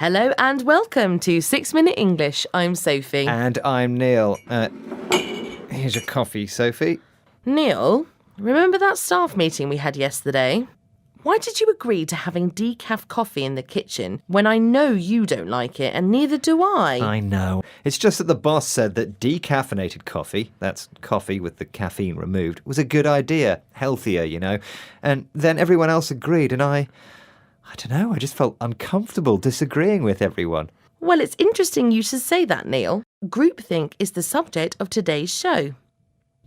Hello and welcome to 6 Minute English. I'm Sophie. And I'm Neil. Here's your coffee, Sophie. Neil, remember that staff meeting we had yesterday? Why did you agree to having decaf coffee in the kitchen when I know you don't like it and neither do I? I know. It's just that the boss said that decaffeinated coffee, that's coffee with the caffeine removed, was a good idea. Healthier, you know. And then everyone else agreed and I don't know, I just felt uncomfortable disagreeing with everyone. Well, it's interesting you should say that, Neil. Groupthink is the subject of today's show.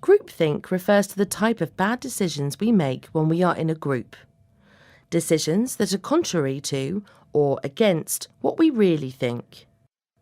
Groupthink refers to the type of bad decisions we make when we are in a group. Decisions that are contrary to or against what we really think.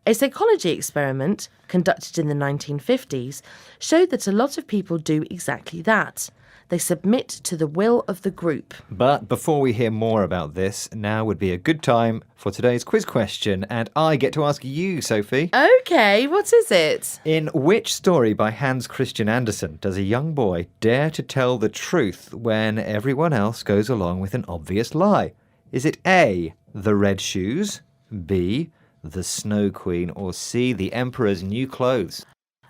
A psychology experiment conducted in the 1950s showed that a lot of people do exactly that. They submit to the will of the group. But before we hear more about this, now would be a good time for today's quiz question, and I get to ask you, Sophie. OK, what is it? In which story by Hans Christian Andersen does a young boy dare to tell the truth when everyone else goes along with an obvious lie? Is it A, the red shoes, B, the Snow Queen, or C, the Emperor's new clothes?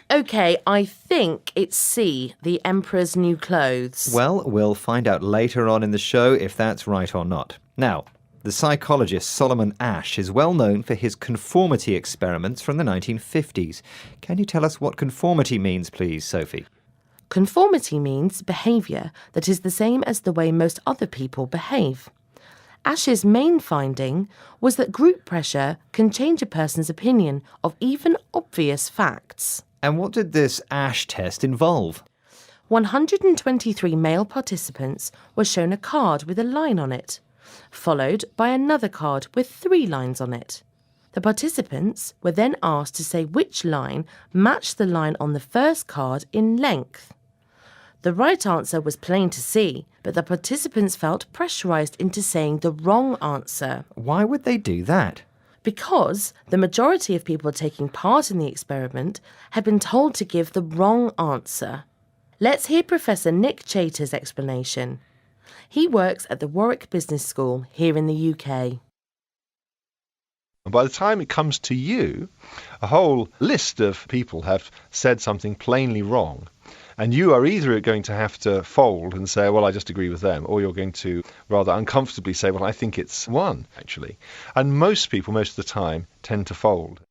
OK, I think it's C, the Emperor's new clothes. Well, we'll find out later on in the show if that's right or not. Now, the psychologist Solomon Asch is well known for his conformity experiments from the 1950s. Can you tell us what conformity means, please, Sophie? Conformity means behaviour that is the same as the way most other people behave. Asch's main finding was that group pressure can change a person's opinion of even obvious facts. And what did this Asch test involve? 123 male participants were shown a card with a line on it, followed by another card with 3 lines on it. The participants were then asked to say which line matched the line on the first card in length. The right answer was plain to see, but the participants felt pressurised into saying the wrong answer. Why would they do that? Because the majority of people taking part in the experiment had been told to give the wrong answer. Let's hear Professor Nick Chater's explanation. He works at the Warwick Business School here in the UK. And by the time it comes to you, a whole list of people have said something plainly wrong. And you are either going to have to fold and say, well, I just agree with them, or you're going to rather uncomfortably say, well, I think it's one, actually. And most people, most of the time, tend to fold.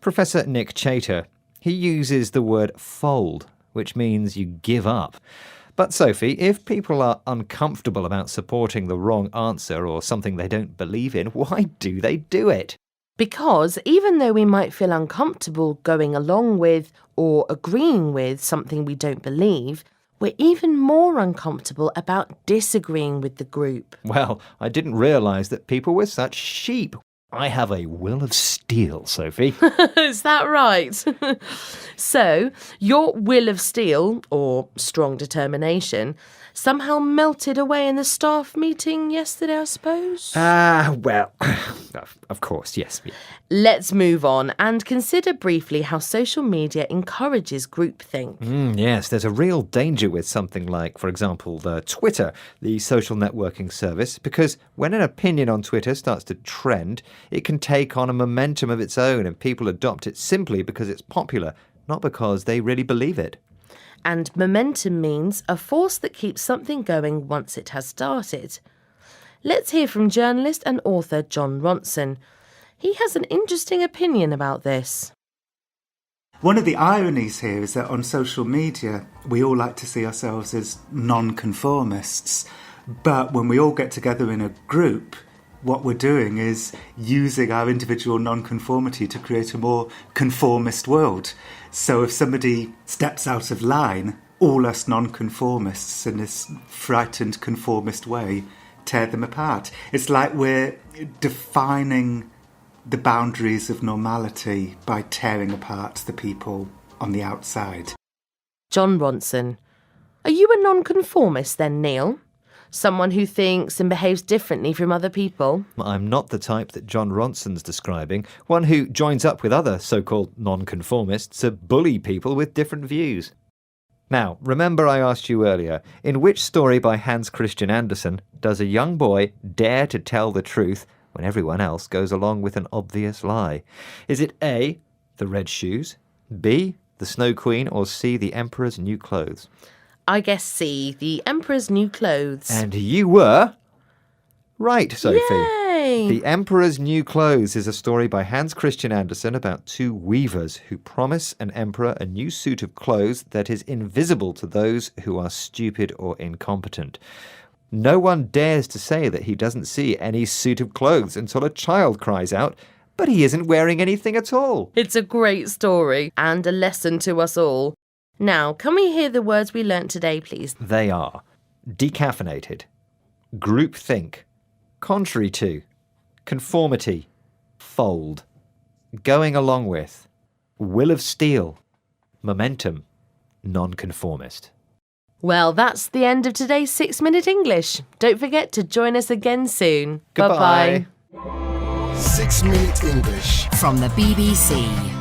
Professor Nick Chater, he uses the word fold, which means you give up. But Sophie, if people are uncomfortable about supporting the wrong answer or something they don't believe in, why do they do it? Because even though we might feel uncomfortable going along with or agreeing with something we don't believe, we're even more uncomfortable about disagreeing with the group. Well, I didn't realise that people were such sheep. I have a will of steel, Sophie. Is that right? So, your will of steel, or strong determination, somehow melted away in the staff meeting yesterday, I suppose? Well, of course, yes. Let's move on and consider briefly how social media encourages groupthink. Yes, there's a real danger with something like, for example, Twitter, the social networking service, because when an opinion on Twitter starts to trend, it can take on a momentum of its own and people adopt it simply because it's popular, not because they really believe it. And momentum means a force that keeps something going once it has started. Let's hear from journalist and author Jon Ronson. He has an interesting opinion about this. One of the ironies here is that on social media, we all like to see ourselves as non-conformists. But when we all get together in a group, what we're doing is using our individual non-conformity to create a more conformist world. So if somebody steps out of line, all us non-conformists in this frightened conformist way tear them apart. It's like we're defining the boundaries of normality by tearing apart the people on the outside. Jon Ronson. Are you a non-conformist then, Neil? Someone who thinks and behaves differently from other people? I'm not the type that Jon Ronson's describing, one who joins up with other so-called non-conformists to bully people with different views. Now, remember I asked you earlier, in which story by Hans Christian Andersen does a young boy dare to tell the truth when everyone else goes along with an obvious lie? Is it A, the red shoes, B, the Snow Queen, or C, the Emperor's new clothes? I guess C, the Emperor's new clothes. And you were right, Sophie. Yay! The Emperor's New Clothes is a story by Hans Christian Andersen about two weavers who promise an emperor a new suit of clothes that is invisible to those who are stupid or incompetent. No one dares to say that he doesn't see any suit of clothes until a child cries out, "But he isn't wearing anything at all." It's a great story and a lesson to us all. Now, can we hear the words we learnt today, please? They are decaffeinated, groupthink, contrary to, conformity, fold, going along with, will of steel, momentum, nonconformist. Well, that's the end of today's 6-Minute English. Don't forget to join us again soon. Goodbye. Bye-bye. 6 Minute English from the BBC.